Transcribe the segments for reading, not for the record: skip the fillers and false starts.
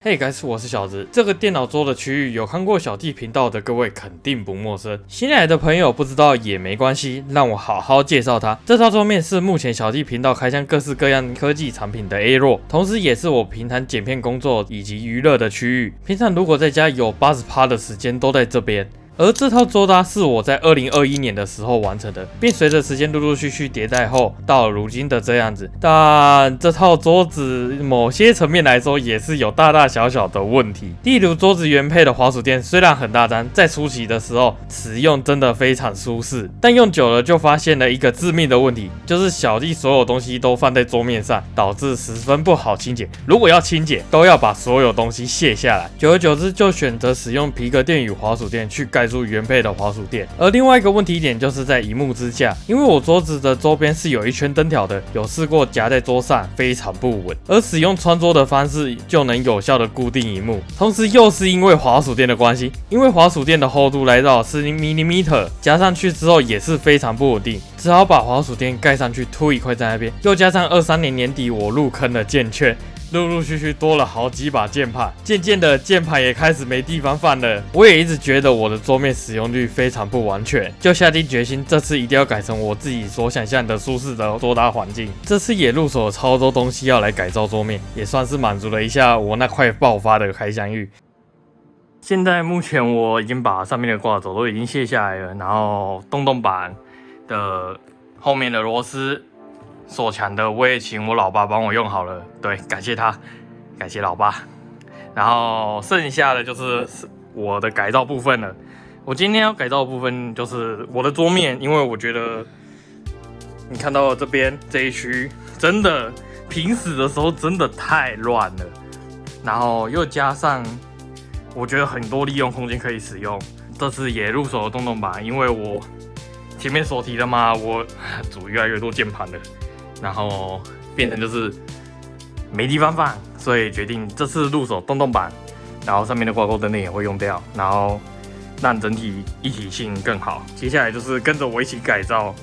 嘿guys，我是小子。这个电脑桌的区域有看过小弟频道的各位肯定不陌生，新来的朋友不知道也没关系，让我好好介绍它。这套桌面是目前小弟频道开箱各式各样科技产品的 A 弱，同时也是我平常剪片工作以及娱乐的区域。平常如果在家有80%的时间都在这边。而这套桌搭是我在2021年的时候完成的，并随着时间陆陆续续迭代后，到了如今的这样子。但这套桌子某些层面来说也是有大大小小的问题，例如桌子原配的滑鼠垫虽然很大张，在初期的时候使用真的非常舒适，但用久了就发现了一个致命的问题，就是小弟所有东西都放在桌面上，导致十分不好清洁。如果要清洁，都要把所有东西卸下来，久而久之就选择使用皮革垫与滑鼠垫去盖住原配的滑鼠垫。而另外一个问题点就是在萤幕支架，因为我桌子的周边是有一圈灯条的，有试过夹在桌上非常不稳，而使用穿桌的方式就能有效的固定萤幕。同时又是因为滑鼠垫的关系，因为滑鼠垫的厚度来到10mm，夹上去之后也是非常不稳定，只好把滑鼠垫盖上去凸一块在那边，又加上23年年底我入坑了键圈，陆陆续续多了好几把键盘，渐渐的键盘也开始没地方放了。我也一直觉得我的桌面使用率非常不完全，就下定决心这次一定要改成我自己所想象的舒适的桌搭环境。这次也入手了超多东西要来改造桌面，也算是满足了一下我那块爆发的开箱欲。现在目前我已经把上面的挂轴都已经卸下来了，然后洞洞板的后面的螺丝锁墙的我也请我老爸帮我用好了，对，感谢他，感谢老爸。然后剩下的就是我的改造部分了。我今天要改造的部分就是我的桌面，因为我觉得你看到这边这一区真的平时的时候真的太乱了，然后又加上我觉得很多利用空间可以使用。这次也入手了洞洞板，因为我前面所提的嘛，我组越来越多键盘了。然后变成就是没地方放，所以决定这次入手洞洞板，然后上面的挂钩灯也会用掉，然后让整体一体性更好。接下来就是跟着我一起改造，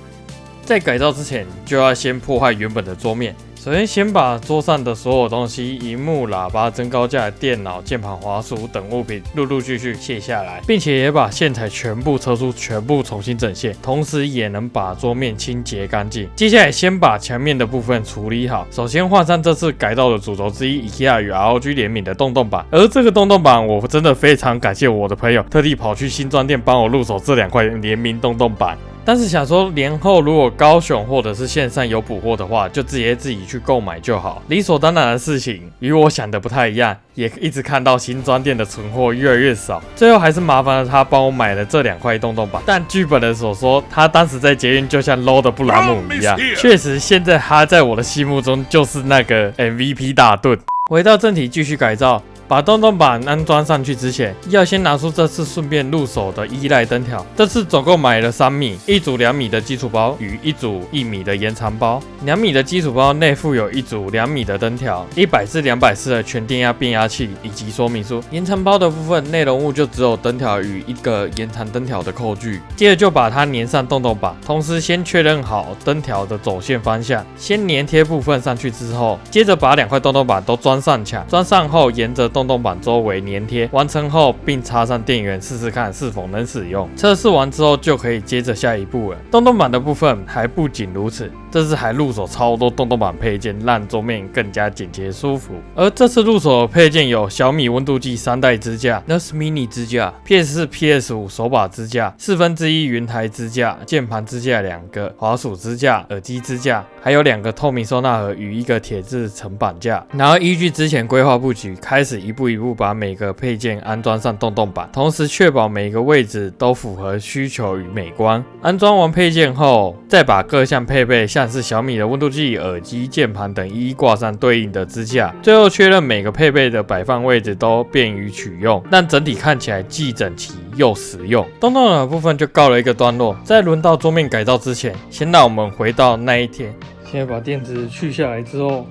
在改造之前就要先破坏原本的桌面。首先，先把桌上的所有东西，萤幕、喇叭、增高架、电脑、键盘、滑鼠等物品陆陆续续卸下来，并且也把线材全部撤出，全部重新整线，同时也能把桌面清洁干净。接下来，先把墙面的部分处理好。首先换上这次改造的主轴之一 IKEA 与 ROG 联名的洞洞板，而这个洞洞板我真的非常感谢我的朋友，特地跑去新专店帮我入手这2块联名洞洞板。但是想说年后如果高雄或者是线上有补货的话，就直接自己去购买就好。理所当然的事情，与我想的不太一样，也一直看到新专店的存货越来越少，最后还是麻烦了他帮我买了这2块洞洞板。但据本人所说，他当时在捷运就像 low 的布拉姆一样，确实现在他在我的心目中就是那个 MVP 大盾。回到正题，继续改造。把洞洞板安装上去之前，要先拿出这次顺便入手的依赖灯条。这次总共买了3米，一组2米的基础包与一组1米的延长包。2米的基础包内附有一组2米的灯条，100至240的全电压变压器以及说明书。延长包的部分内容物就只有灯条与一个延长灯条的扣具。接着就把它粘上洞洞板，同时先确认好灯条的走线方向。先粘贴部分上去之后，接着把2块洞洞板都装上墙，装上后沿着洞洞板周围粘贴，完成后并插上电源试试看是否能使用。测试完之后就可以接着下一步了。洞洞板的部分还不仅如此，这次还入手超多洞洞板配件，让桌面更加简洁舒服。而这次入手的配件有小米温度计3代支架、NUS Mini 支架、PS4、PS5 手把支架、1/4云台支架、键盘支架2个、滑鼠支架、耳机支架，还有2个透明收纳盒与一个铁质层板架。然后依据之前规划布局，开始一步一步把每个配件安装上洞洞板，同时确保每个位置都符合需求与美观。安装完配件后，再把各项配备像是小米的温度计、耳机、键盘等一一挂上对应的支架，最后确认每个配备的摆放位置都便于取用，让整体看起来既整齐又实用。洞洞板的部分就告了一个段落。在轮到桌面改造之前，先让我们回到那一天。现在把垫子去下来之后，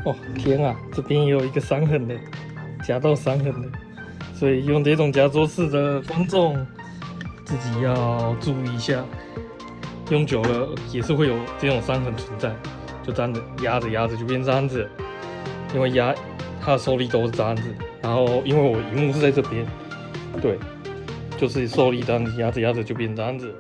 哦天啊，这边也有一个伤痕的，夹到伤痕的，所以用这种夹桌式的观众自己要注意一下，用久了也是会有这种伤痕存在，就这样子压着压着就变这样子，因为压它的受力都是这样子。然后因为我荧幕是在这边，对，就是受力这样子压着压着就变这样子。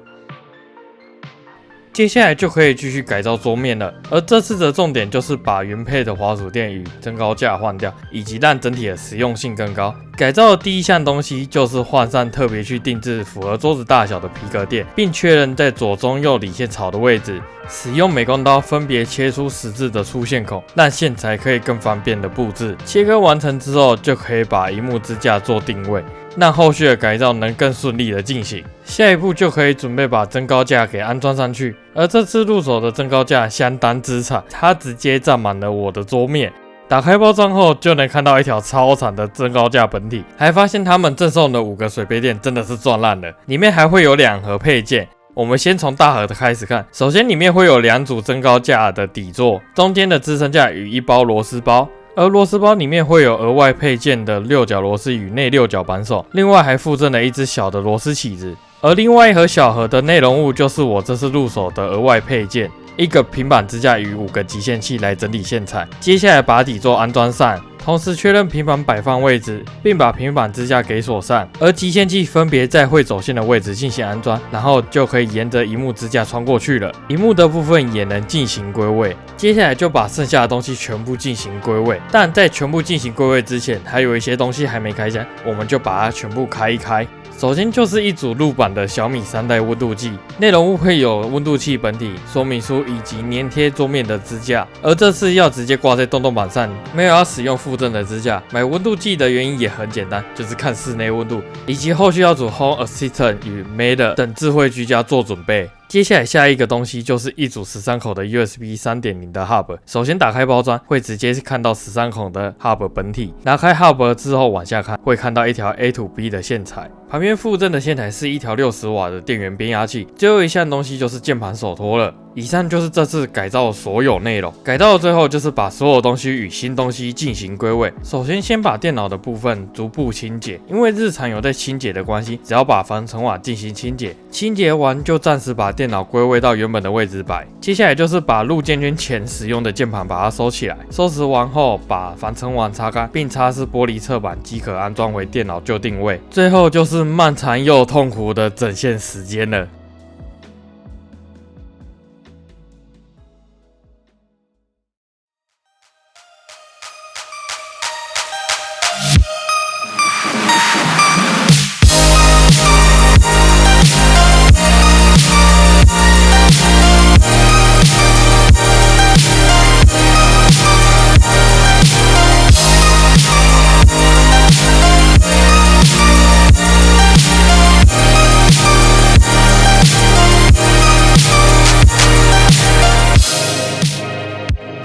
接下来就可以继续改造桌面了，而这次的重点就是把原配的滑鼠垫与增高架换掉，以及让整体的实用性更高。改造的第一项东西就是换上特别去定制符合桌子大小的皮革垫，并确认在左中右理线槽的位置，使用美工刀分别切出十字的出线孔，让线材可以更方便的布置。切割完成之后，就可以把萤幕支架做定位，让后续的改造能更顺利的进行。下一步就可以准备把增高架给安装上去，而这次入手的增高架相当之长，它直接占满了我的桌面。打开包装后，就能看到一条超长的增高架本体，还发现他们赠送的5个水杯垫真的是赚烂了，里面还会有2盒配件。我们先从大盒的开始看，首先里面会有2组增高架的底座，中间的支撑架与1包螺丝包，而螺丝包里面会有额外配件的6角螺丝与内6角扳手，另外还附赠了一只小的螺丝起子。而另外一盒小盒的内容物就是我这次入手的额外配件，一个平板支架与5个集线器来整理线材。接下来把底座安装上，同时确认平板摆放位置，并把平板支架给锁上，而集线器分别在会走线的位置进行安装，然后就可以沿着萤幕支架穿过去了。萤幕的部分也能进行归位，接下来就把剩下的东西全部进行归位。但在全部进行归位之前，还有一些东西还没开箱，我们就把它全部开一开。首先就是一组入版的小米3代温度计，内容物会有温度计本体、说明书以及粘贴桌面的支架，而这次要直接挂在洞洞板上，没有要使用附赠的支架。买温度计的原因也很简单，就是看室内温度，以及后续要组 Home Assistant 与 Made 等智慧居家做准备。接下来下一个东西就是一组13口的 USB 3.0 的 Hub。首先打开包装，会直接看到13孔的 Hub 本体。拿开 Hub 之后往下看，会看到一条 A to B 的线材。旁边附赠的线材是一条60瓦的电源变压器。最后一项东西就是键盘手托了。以上就是这次改造的所有内容。改造的最后就是把所有东西与新东西进行归位。首先把电脑的部分逐步清洁，因为日常有在清洁的关系，只要把防尘瓦进行清洁，清洁完就暂时把电脑归位到原本的位置摆。接下来就是把入键圈前使用的键盘把它收起来，收拾完后把防尘网擦干，并擦拭玻璃侧板，即可安装回电脑旧定位。最后就是漫长又痛苦的整线时间了。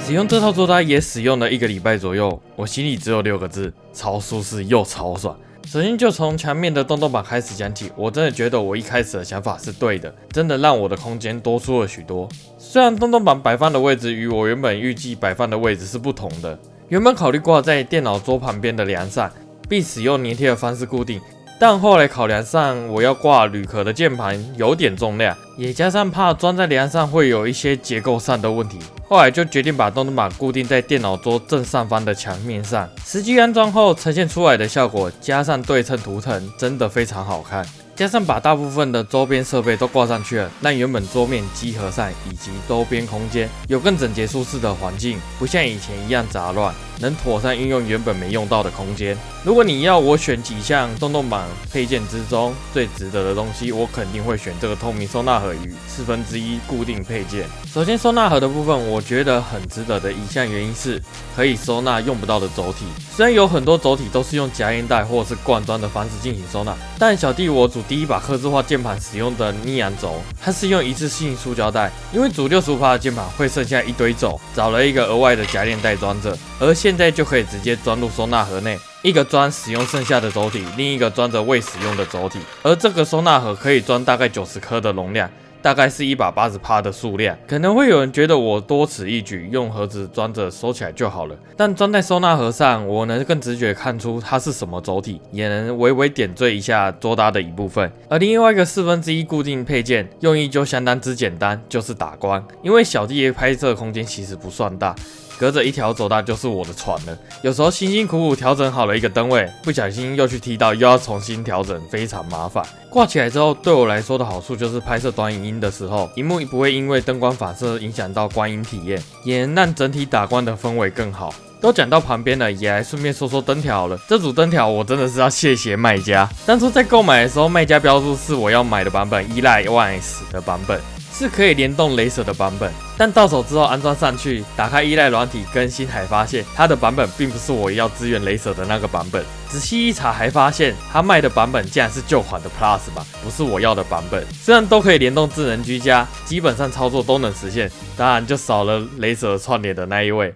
使用这套桌搭也使用了1个礼拜左右，我心里只有6个字：超舒适又超爽。首先就从墙面的洞洞板开始讲起，我真的觉得我一开始的想法是对的，真的让我的空间多出了许多。虽然洞洞板摆放的位置与我原本预计摆放的位置是不同的，原本考虑挂在电脑桌旁边的梁上，并使用粘贴的方式固定。但后来考量上我要挂铝壳的键盘有点重量，也加上怕装在梁上会有一些结构上的问题，后来就决定把洞洞板固定在电脑桌正上方的墙面上。实际安装后呈现出来的效果，加上对称图腾，真的非常好看。加上把大部分的周边设备都挂上去了，让原本桌面集合上以及周边空间有更整洁舒适的环境，不像以前一样杂乱，能妥善运用原本没用到的空间。如果你要我选几项洞洞板配件之中最值得的东西，我肯定会选这个透明收纳盒与1/4固定配件。首先收纳盒的部分，我觉得很值得的一项原因是可以收纳用不到的轴体。虽然有很多轴体都是用夹烟袋或是灌装的方式进行收纳，但小弟我组第一把客制化键盘使用的逆阳轴，它是用一次性塑胶袋，因为组65%的键盘会剩下一堆轴，找了一个额外的夹链袋装着，而现在就可以直接装入收纳盒内。一个装使用剩下的轴体，另一个装着未使用的轴体，而这个收纳盒可以装大概90颗的容量，大概是180%的数量。可能会有人觉得我多此一举，用盒子装着收起来就好了，但装在收纳盒上，我能更直觉看出它是什么轴体，也能微微点缀一下桌搭的一部分。而另外一个1/4固定配件用意就相当之简单，就是打光。因为小弟的拍摄空间其实不算大，隔着一条走道就是我的船了。有时候辛辛苦苦调整好了一个灯位，不小心又去踢到，又要重新调整，非常麻烦。挂起来之后，对我来说的好处就是拍摄短影音的时候，萤幕不会因为灯光反射影响到观影体验，也能让整体打光的氛围更好。都讲到旁边了，也来顺便说说灯条了。这组灯条我真的是要谢谢卖家，当初在购买的时候，卖家标注是我要买的版本，Eli One S 的版本。是可以联动雷蛇的版本，但到手之后安装上去，打开依赖软体更新，还发现它的版本并不是我要支援雷蛇的那个版本。仔细一查，还发现它卖的版本竟然是旧款的 Plus 版，不是我要的版本。虽然都可以联动智能居家，基本上操作都能实现，当然就少了雷蛇串联的那一位。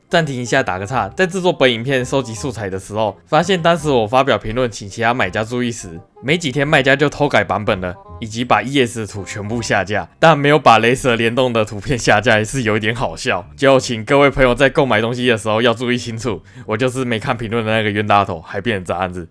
暂停一下，打个岔。在制作本影片收集素材的时候，发现当时我发表评论请其他买家注意时，没几天卖家就偷改版本了，以及把 ES 的图全部下架，但没有把雷蛇联动的图片下架，也是有一点好笑。就请各位朋友在购买东西的时候要注意清楚，我就是没看评论的那个冤大头，还变成这样子。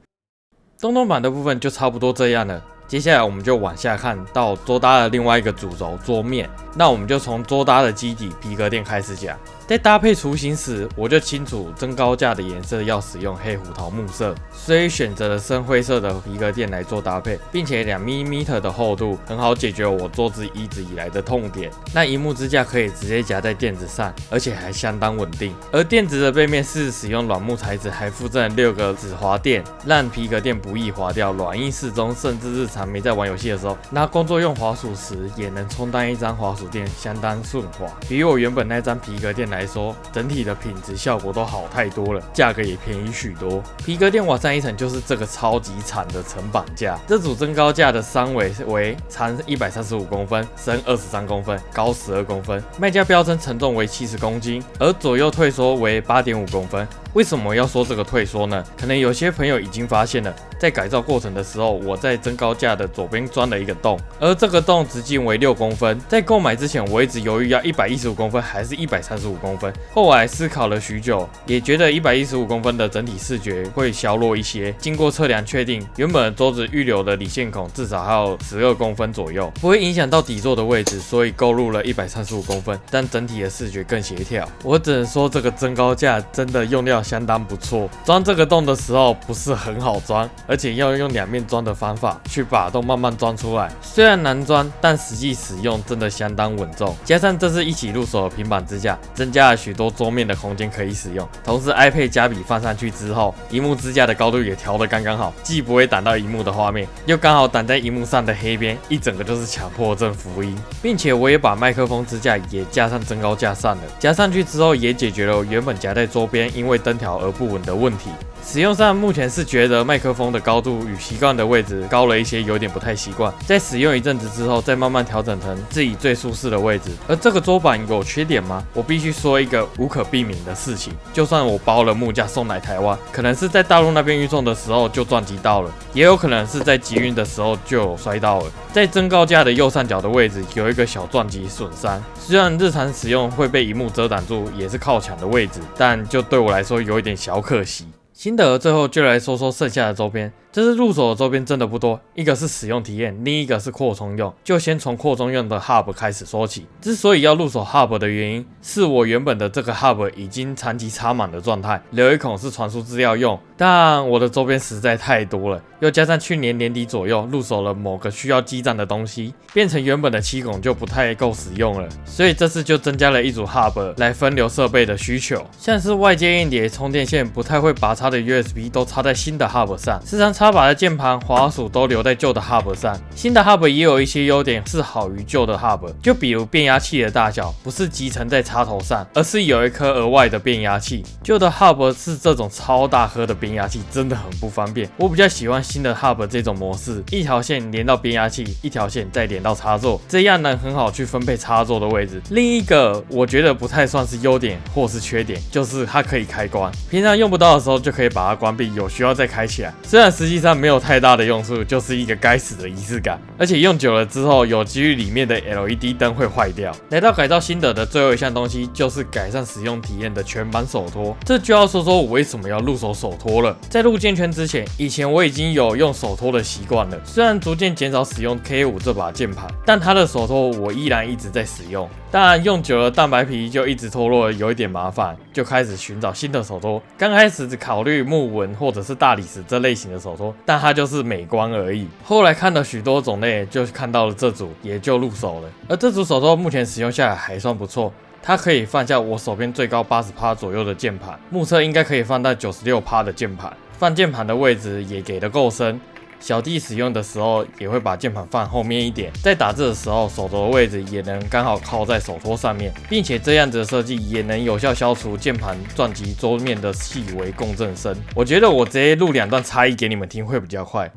东东版的部分就差不多这样了。接下来我们就往下看到桌搭的另外一个主轴桌面，那我们就从桌搭的基底皮革垫开始讲。在搭配雏形时，我就清楚增高架的颜色要使用黑胡桃木色，所以选择了深灰色的皮革垫来做搭配，并且2mm的厚度，很好解决我桌子一直以来的痛点。那萤幕支架可以直接夹在垫子上，而且还相当稳定。而垫子的背面是使用软木材质，还附赠6个止滑垫，让皮革垫不易滑掉，软硬适中，甚至日常没在玩游戏的时候，拿工作用滑鼠时，也能充当一张滑鼠垫，相当顺滑。比我原本那张皮革垫来说，整体的品质效果都好太多了，价格也便宜许多。皮革垫往上一层就是这个超级惨的层板架，这组增高架的三围为长135公分，深23公分，高12公分，卖家标称承重为70公斤，而左右退缩为8.5公分。为什么要说这个退缩呢？可能有些朋友已经发现了，在改造过程的时候，我在增高架的左边钻了一个洞，而这个洞直径为6公分。在购买之前，我一直犹豫要115公分还是135公分。后来思考了许久，也觉得115公分的整体视觉会削弱一些。经过测量确定，原本的桌子预留的理线孔至少还有12公分左右，不会影响到底座的位置，所以购入了135公分，但整体的视觉更协调。我只能说这个增高架真的用料相当不错，钻这个洞的时候不是很好钻，而且要用2面钻的方法去把洞慢慢钻出来。虽然难钻，但实际使用真的相当稳重。加上这是一起入手的平板支架，增加了许多桌面的空间可以使用。同时 iPad 加笔放上去之后，萤幕支架的高度也调得刚刚好，既不会挡到萤幕的画面，又刚好挡在萤幕上的黑边，一整个就是强迫症福音。并且我也把麦克风支架也架上增高架上了，加上去之后也解决了我原本夹在桌边因为灯条而不稳的问题。使用上目前是觉得麦克风的高度与习惯的位置高了一些，有点不太习惯。在使用一阵子之后，再慢慢调整成自己最舒适的位置。而这个桌板有缺点吗？我必须说一个无可避免的事情，就算我包了木架送来台湾，可能是在大陆那边运送的时候就撞击到了，也有可能是在集运的时候就有摔到了。在增高架的右上角的位置有一个小撞击损伤，虽然日常使用会被萤幕遮挡住，也是靠墙的位置，但就对我来说有一点小可惜。心得最后就来说说剩下的周边。这次入手的周边真的不多，一个是使用体验，另一个是扩充用。就先从扩充用的 Hub 开始说起。之所以要入手 Hub 的原因，是我原本的这个 Hub 已经长期插满的状态，留一孔是传输资料用，但我的周边实在太多了，又加上去年年底左右入手了某个需要基站的东西，变成原本的7孔就不太够使用了，所以这次就增加了一组 Hub 来分流设备的需求，像是外接硬碟、充电线不太会拔插的 USB 都插在新的 Hub 上，时常插拔的键盘、滑鼠都留在旧的 Hub 上。新的 Hub 也有一些优点是好于旧的 Hub， 就比如变压器的大小不是集成在插头上，而是有一颗额外的变压器。旧的 Hub 是这种超大颗的变压器，真的很不方便。我比较喜欢新的 Hub 这种模式，一条线连到变压器，一条线再连到插座，这样能很好去分配插座的位置。另一个我觉得不太算是优点或是缺点，就是它可以开关，平常用不到的时候就可以把它关闭，有需要再开起来。虽然实际际上没有太大的用处，就是一个该死的仪式感，而且用久了之后，有几率里面的 LED 灯会坏掉。来到改造心得的最后一项东西，就是改善使用体验的全版手托。这就要说我为什么要入手手托了。在入剑圈之前，以前我已经有用手托的习惯了，虽然逐渐减少使用 K5这把键盘，但它的手托我依然一直在使用。当然用久了蛋白皮就一直脱落，有一点麻烦，就开始寻找新的手托。刚开始只考虑木纹或者是大理石这类型的手托，但它就是美观而已。后来看了许多种类，就看到了这组，也就入手了。而这组手托目前使用下来还算不错，它可以放下我手边最高80%左右的键盘，目测应该可以放到96%的键盘，放键盘的位置也给得够深。小弟使用的时候也会把键盘放后面一点，在打字的时候手肘的位置也能刚好靠在手托上面，并且这样子的设计也能有效消除键盘撞击桌面的细微共振声。我觉得我直接录2段差异给你们听会比较快。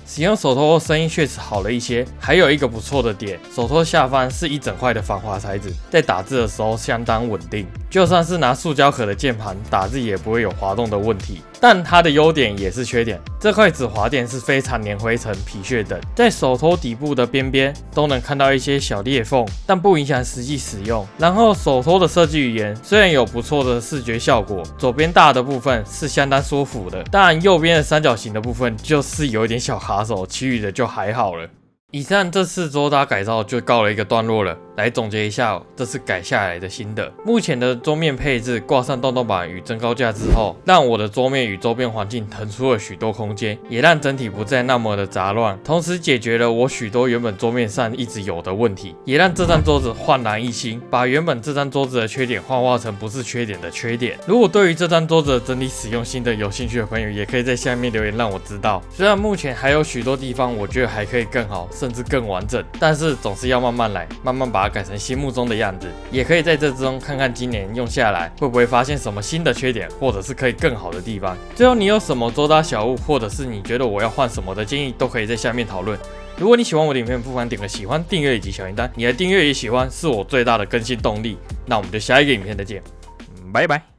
使用手托声音确实好了一些，还有一个不错的点，手托下方是一整块的防滑材质，在打字的时候相当稳定，就算是拿塑胶壳的键盘打字也不会有滑动的问题。但它的优点也是缺点，这块止滑垫是非常粘灰尘、皮屑等，在手托底部的边边都能看到一些小裂缝，但不影响实际使用。然后手托的设计语言虽然有不错的视觉效果，左边大的部分是相当舒服的，但右边的三角形的部分就是有一点小卡手，其余的就还好了。以上这次桌搭改造就告了一个段落了。来总结一下这次改下来的心得。目前的桌面配置挂上洞洞板与增高架之后，让我的桌面与周边环境腾出了许多空间，也让整体不再那么的杂乱，同时解决了我许多原本桌面上一直有的问题，也让这张桌子焕然一新，把原本这张桌子的缺点幻化成不是缺点的缺点。如果对于这张桌子的整体使用心得有兴趣的朋友，也可以在下面留言让我知道。虽然目前还有许多地方我觉得还可以更好，甚至更完整，但是总是要慢慢来，慢慢把它改成心目中的样子。也可以在这之中看看今年用下来会不会发现什么新的缺点，或者是可以更好的地方。最后你有什么桌搭小物，或者是你觉得我要换什么的建议，都可以在下面讨论。如果你喜欢我的影片，不妨点个喜欢、订阅以及小铃铛。你的订阅与喜欢是我最大的更新动力。那我们就下一个影片再见，拜拜。